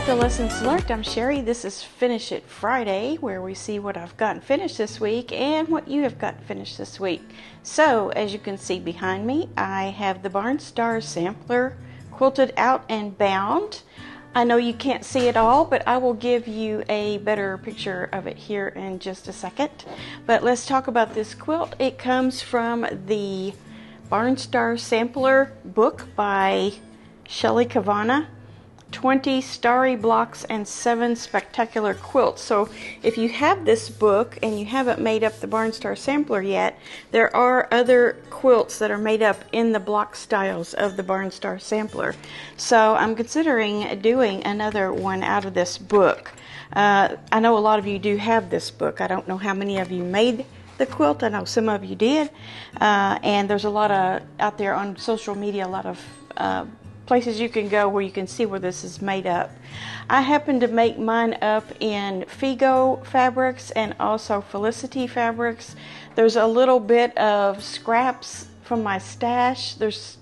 to Lessons Learnt. I'm Sherry. This is Finish It Friday, where we see what I've gotten finished this week and what you have gotten finished this week. So, as you can see behind me, I have the Barn Star Sampler quilted out and bound. I know you can't see it all, but I will give you a better picture of it here in just a second. But let's talk about this quilt. It comes from the Barn Star Sampler book by Shelley Kavana. 20 starry blocks and 7 spectacular quilts. So if you have this book and you haven't made up the Barn Star Sampler yet, there are other quilts that are made up in the block styles of the Barn Star Sampler. So I'm considering doing another one out of this book. I know a lot of you do have this book. I don't know how many of you made the quilt. I know some of you did. And there's a lot of, out there on social media, a lot of places you can go where you can see where this is made up. I happen to make mine up in Figo fabrics and also Felicity fabrics. There's a little bit of scraps from my stash. There's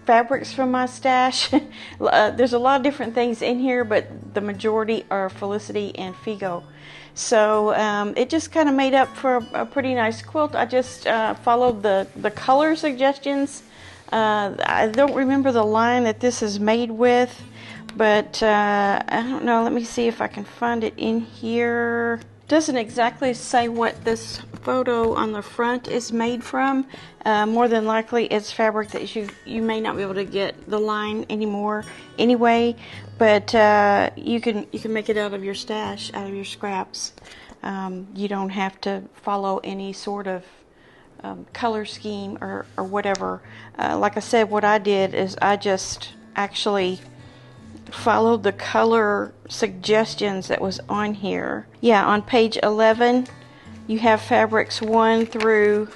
fabrics from my stash. There's a lot of different things in here, but the majority are Felicity and Figo. So it just kind of made up for a pretty nice quilt. I just followed the color suggestions. I don't remember the line that this is made with, but I don't know. Let me see if I can find it in here. It doesn't exactly say what this photo on the front is made from. More than likely it's fabric that you may not be able to get the line anymore anyway, but you can make it out of your stash, out of your scraps. You don't have to follow any sort of color scheme or whatever. Like I said, what I did is I just actually followed the color suggestions that was on here. Yeah, on page 11 you have fabrics 1 through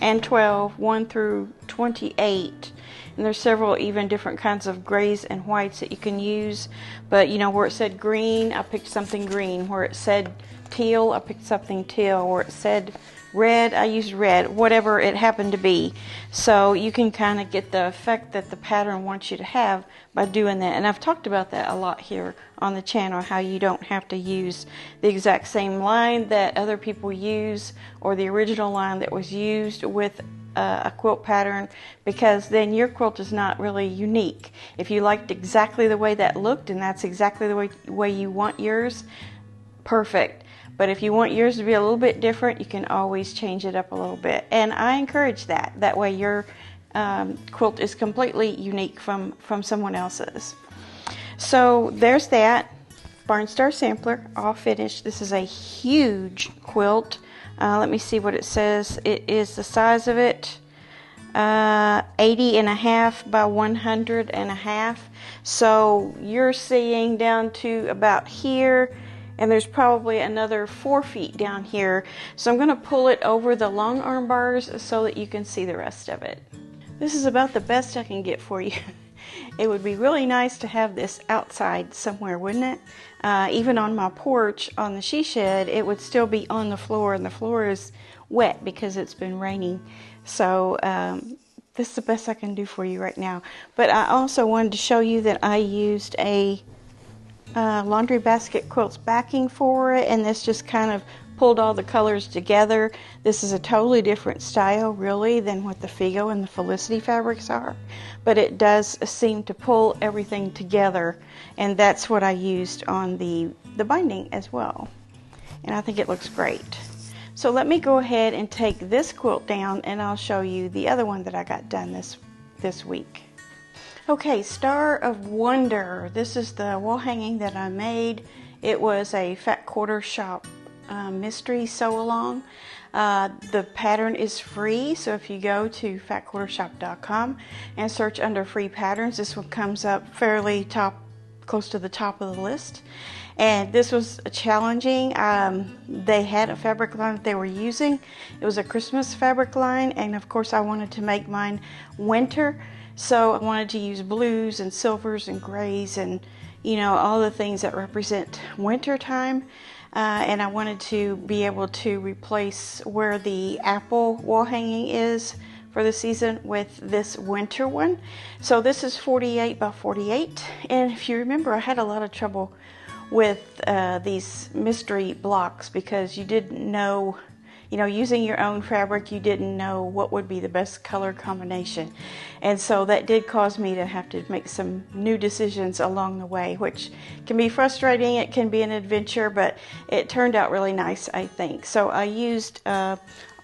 and 12, 1 through 28, and there's several even different kinds of grays and whites that you can use. But you know, where it said green, I picked something green. Where it said teal, I picked something teal. Where it said red, I used red, whatever it happened to be. So you can kind of get the effect that the pattern wants you to have by doing that. And I've talked about that a lot here on the channel, how you don't have to use the exact same line that other people use or the original line that was used with a quilt pattern, because then your quilt is not really unique. If you liked exactly the way that looked and that's exactly the way you want yours, perfect. But if you want yours to be a little bit different, you can always change it up a little bit. And I encourage that. That way your quilt is completely unique from someone else's. So there's that. Barn Star Sampler, all finished. This is a huge quilt. Let me see what it says. It is the size of it, 80.5 by 100.5. So you're seeing down to about here. And there's probably another 4 feet down here. So I'm going to pull it over the long arm bars so that you can see the rest of it. This is about the best I can get for you. It would be really nice to have this outside somewhere, wouldn't it? Even on my porch, on the she shed, it would still be on the floor, and the floor is wet because it's been raining. So this is the best I can do for you right now. But I also wanted to show you that I used a laundry basket quilt's backing for it, and this just kind of pulled all the colors together. This is a totally different style really than what the Figo and the Felicity fabrics are, but it does seem to pull everything together, and that's what I used on the binding as well, and I think it looks great. So let me go ahead and take this quilt down and I'll show you the other one that I got done this week. Okay, Star of Wonder. This is the wall hanging that I made. It was a Fat Quarter Shop mystery sew along. The pattern is free, so if you go to fatquartershop.com and search under free patterns, this one comes up fairly close to the top of the list. And this was challenging. They had a fabric line that they were using. It was a Christmas fabric line, and of course I wanted to make mine winter. So I wanted to use blues and silvers and grays and, you know, all the things that represent winter time. And I wanted to be able to replace where the apple wall hanging is for the season with this winter one. So this is 48 by 48, and if you remember, I had a lot of trouble with these mystery blocks because you didn't know, using your own fabric, you didn't know what would be the best color combination. And so that did cause me to have to make some new decisions along the way, which can be frustrating. It can be an adventure, but it turned out really nice, I think. So I used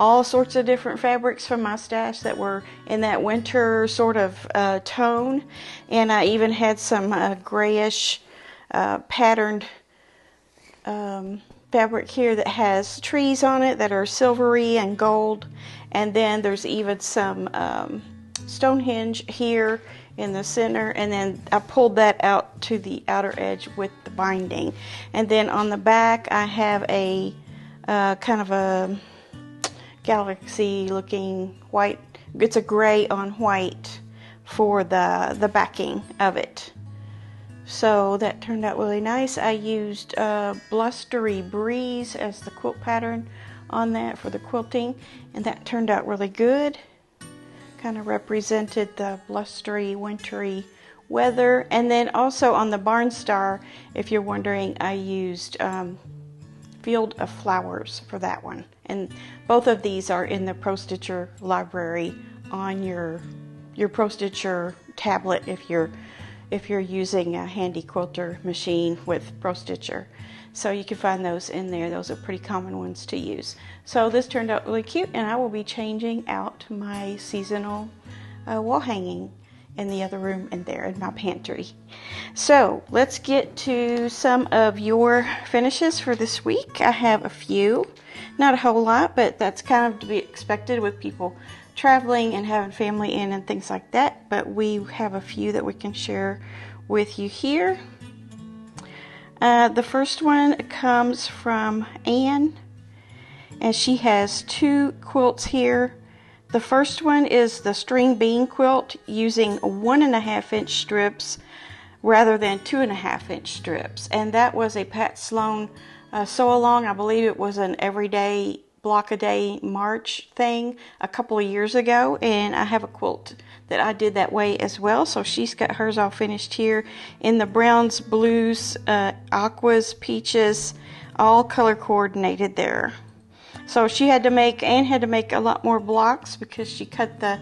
all sorts of different fabrics from my stash that were in that winter sort of tone. And I even had some grayish patterned fabric here that has trees on it that are silvery and gold. And then there's even some Stonehenge here in the center, and then I pulled that out to the outer edge with the binding. And then on the back I have a kind of a galaxy looking white, it's a gray on white for the backing of it. So that turned out really nice. I used Blustery Breeze as the quilt pattern on that for the quilting, and that turned out really good. Kind of represented the blustery, wintry weather. And then also on the Barn Star, if you're wondering, I used Field of Flowers for that one. And both of these are in the Pro Stitcher library on your Pro Stitcher tablet if you're using a handy quilter machine with Pro Stitcher. So you can find those in there. Those are pretty common ones to use. So this turned out really cute, and I will be changing out my seasonal wall hanging in the other room and there in my pantry. So let's get to some of your finishes for this week. I have a few, not a whole lot, but that's kind of to be expected with people traveling and having family in and things like that. But we have a few that we can share with you here. The first one comes from Anne, and she has two quilts here. The first one is the string bean quilt using 1.5 inch strips rather than 2.5 inch strips, and that was a Pat Sloan sew along. I believe it was an everyday block a day March thing a couple of years ago, and I have a quilt that I did that way as well. So she's got hers all finished here in the browns, blues, aquas, peaches, all color coordinated there. So she had to make a lot more blocks because she cut the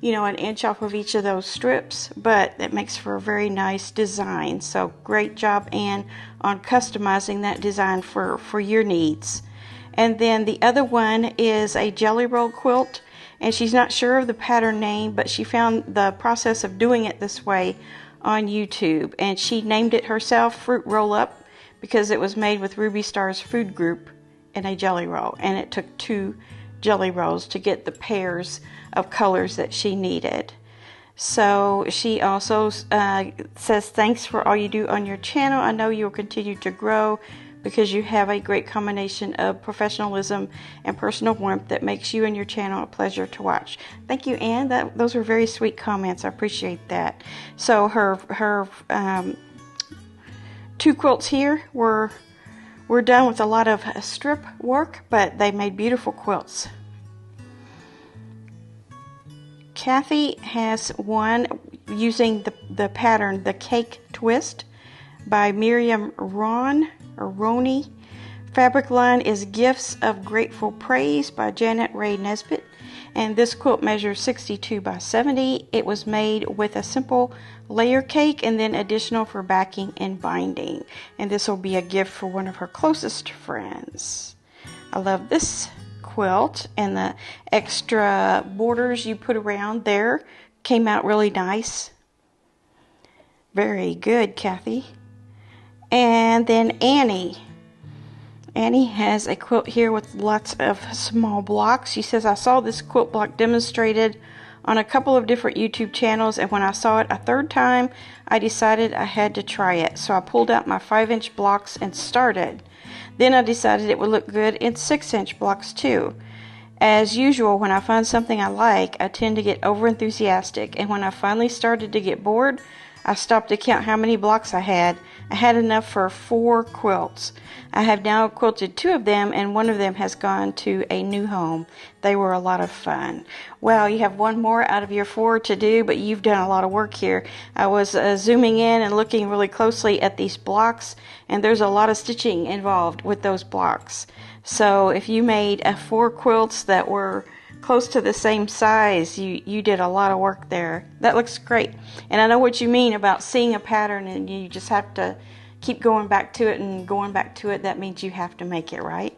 an inch off of each of those strips, but it makes for a very nice design. So great job, Anne, on customizing that design for your needs. And then the other one is a jelly roll quilt, and she's not sure of the pattern name, but she found the process of doing it this way on YouTube, and she named it herself Fruit Roll Up because it was made with Ruby Star's food group in a jelly roll, and it took 2 jelly rolls to get the pairs of colors that she needed. So she also says, thanks for all you do on your channel. I know you'll continue to grow because you have a great combination of professionalism and personal warmth that makes you and your channel a pleasure to watch. Thank you, Anne. Those were very sweet comments. I appreciate that. So her 2 quilts here were done with a lot of strip work, but they made beautiful quilts. Kathy has one using the pattern The Cake Twist by Miriam Roney. Fabric line is Gifts of Grateful Praise by Janet Ray Nesbitt, and this quilt measures 62 by 70. It was made with a simple layer cake and then additional for backing and binding, and this will be a gift for one of her closest friends. I love this quilt, and the extra borders you put around there came out really nice. Very good, Kathy. And then Annie has a quilt here with lots of small blocks. She says, I saw this quilt block demonstrated on a couple of different YouTube channels, and when I saw it a third time, I decided I had to try it. So I pulled out my 5-inch blocks and started. Then I decided it would look good in 6-inch blocks too. As usual, when I find something I like, I tend to get overenthusiastic, and when I finally started to get bored, I stopped to count how many blocks I had. I had enough for 4 quilts. I have now quilted 2 of them, and one of them has gone to a new home. They were a lot of fun. Well, you have 1 more out of your 4 to do, but you've done a lot of work here. I was zooming in and looking really closely at these blocks, and there's a lot of stitching involved with those blocks. So if you made 4 quilts that were close to the same size, you did a lot of work there. That looks great. And I know what you mean about seeing a pattern and you just have to keep going back to it and going back to it. That means you have to make it, right?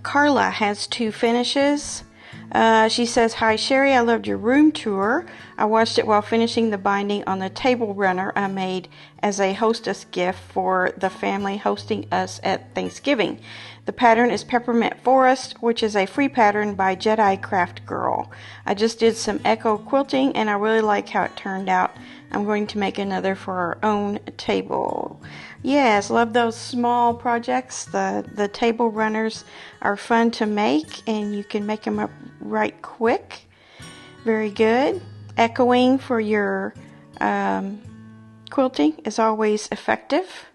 Carla has 2 finishes. She says, "Hi Sherry, I loved your room tour. I watched it while finishing the binding on the table runner I made as a hostess gift for the family hosting us at Thanksgiving. The pattern is Peppermint Forest, which is a free pattern by Jedi Craft Girl. I just did some echo quilting and I really like how it turned out. I'm going to make another for our own table." Yes, love those small projects. The table runners are fun to make and you can make them up right quick. Very good. Echoing for your quilting is always effective.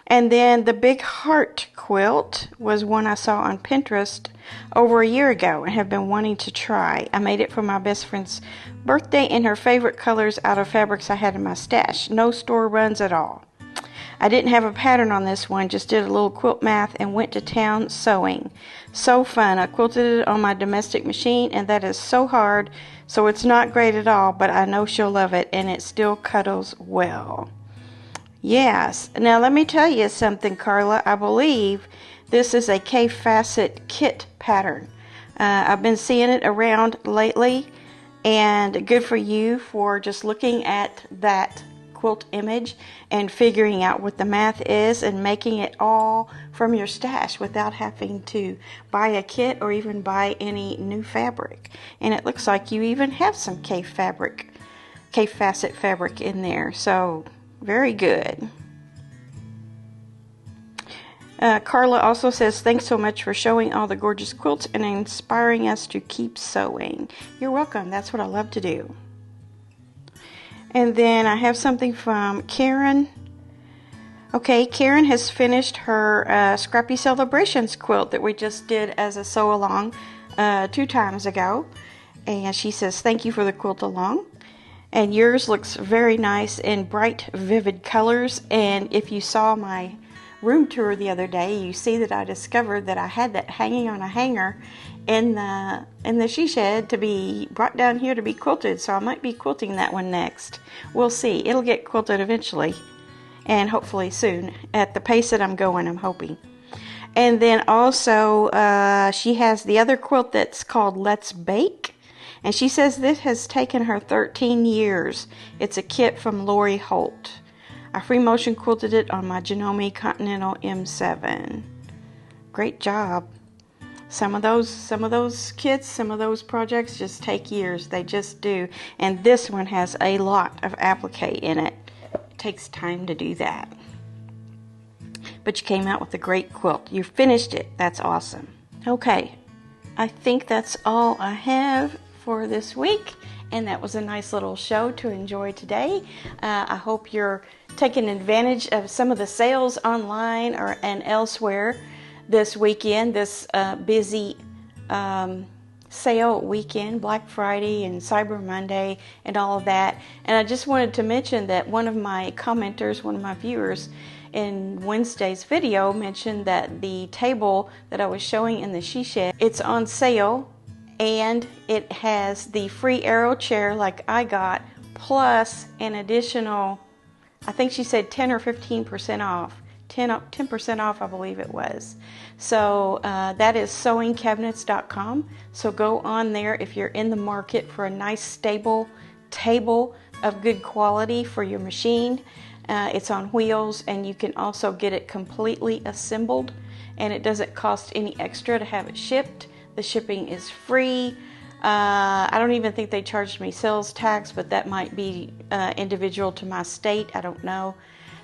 And then the big heart quilt was one I saw on Pinterest over a year ago and have been wanting to try. I made it for my best friend's birthday in her favorite colors out of fabrics I had in my stash. No store runs at all. I didn't have a pattern on this one, just did a little quilt math and went to town sewing. So fun. I quilted it on my domestic machine and that is so hard, so it's not great at all, but I know she'll love it and it still cuddles well. Yes. Now let me tell you something, Carla. I believe this is a K-facet kit pattern. I've been seeing it around lately, and good for you for just looking at that quilt image and figuring out what the math is and making it all from your stash without having to buy a kit or even buy any new fabric. And it looks like you even have some K-facet fabric in there. So very good. Carla also says, "Thanks so much for showing all the gorgeous quilts and inspiring us to keep sewing." You're welcome. That's what I love to do. And then I have something from Karen. Okay, Karen has finished her Scrappy Celebrations quilt that we just did as a sew along 2 times ago. And she says, "Thank you for the quilt along. And yours looks very nice in bright, vivid colors. And if you saw my room tour the other day, you see that I discovered that I had that hanging on a hanger in the she shed to be brought down here to be quilted. So I might be quilting that one next. We'll see. It'll get quilted eventually, and hopefully soon. At the pace that I'm going, I'm hoping. And then also, she has the other quilt that's called Let's Bake. And she says this has taken her 13 years. It's a kit from Lori Holt. I free motion quilted it on my Janome Continental M7. Great job. Some of those kits, some of those projects just take years. They just do. And this one has a lot of applique in it. It takes time to do that. But you came out with a great quilt. You finished it. That's awesome. Okay, I think that's all I have for this week, and that was a nice little show to enjoy today. I hope you're taking advantage of some of the sales online and elsewhere this weekend, this busy sale weekend, Black Friday and Cyber Monday and all of that. And I just wanted to mention that one of my commenters, one of my viewers in Wednesday's video mentioned that the table that I was showing in the she shed, it's on sale. And it has the free arrow chair like I got, plus an additional, I think she said 10 or 15% off. 10% off, I believe it was. So that is sewingcabinets.com. So go on there if you're in the market for a nice stable table of good quality for your machine. It's on wheels, and you can also get it completely assembled, and it doesn't cost any extra to have it shipped. The shipping is free. I don't even think they charged me sales tax, but that might be individual to my state. I don't know.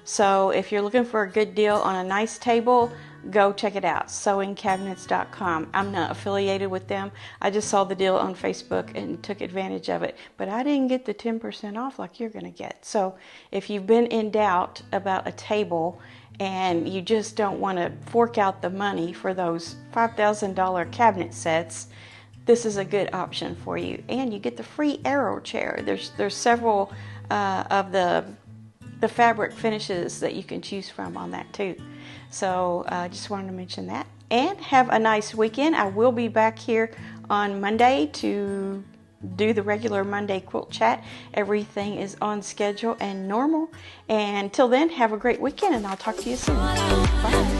So if you're looking for a good deal on a nice table, go check it out, sewingcabinets.com. I'm not affiliated with them. I just saw the deal on Facebook and took advantage of it. But I didn't get the 10% off like you're going to get. So if you've been in doubt about a table and you just don't want to fork out the money for those $5,000 cabinet sets, this is a good option for you. And you get the free arrow chair. There's several of the fabric finishes that you can choose from on that too. So I just wanted to mention that. And have a nice weekend. I will be back here on Monday to do the regular Monday quilt chat. Everything is on schedule and normal. And until then, have a great weekend, and I'll talk to you soon. Bye.